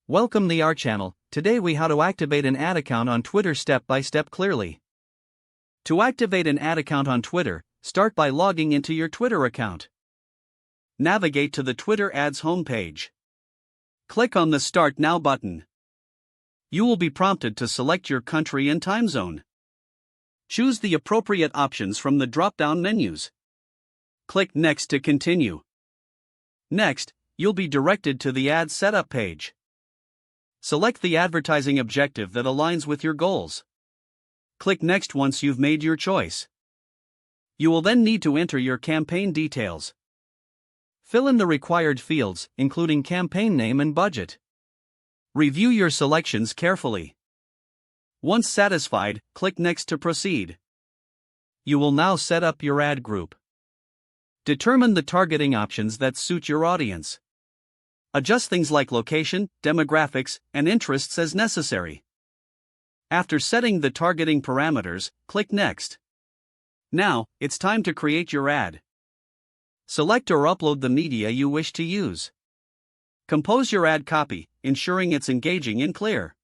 Welcome to our channel. Today we how to activate an ad account on Twitter step by step clearly. To activate an ad account on Twitter, start by logging into your Twitter account. Navigate to the Twitter ads homepage. Click on the Start Now button. You will be prompted to select your country and time zone. Choose the appropriate options from the drop-down menus. Click Next to continue. Next, you'll be directed to the ad setup page. Select the advertising objective that aligns with your goals. Click Next once you've made your choice. You will then need to enter your campaign details. Fill in the required fields, including campaign name and budget. Review your selections carefully. Once satisfied, click Next to proceed. You will now set up your ad group. Determine the targeting options that suit your audience. Adjust things like location, demographics, and interests as necessary. After setting the targeting parameters, click Next. Now, it's time to create your ad. Select or upload the media you wish to use. Compose your ad copy, ensuring it's engaging and clear.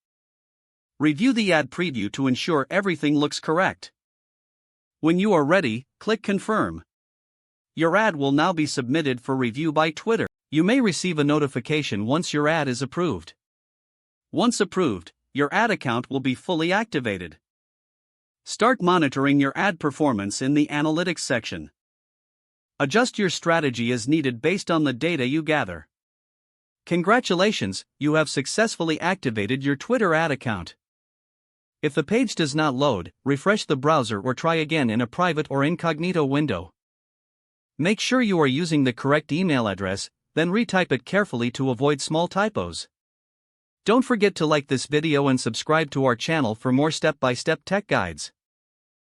Review the ad preview to ensure everything looks correct. When you are ready, click Confirm. Your ad will now be submitted for review by Twitter. You may receive a notification once your ad is approved. Once approved, your ad account will be fully activated. Start monitoring your ad performance in the Analytics section. Adjust your strategy as needed based on the data you gather. Congratulations, you have successfully activated your Twitter ad account. If the page does not load, refresh the browser or try again in a private or incognito window. Make sure you are using the correct email address, then retype it carefully to avoid small typos. Don't forget to like this video and subscribe to our channel for more step-by-step tech guides.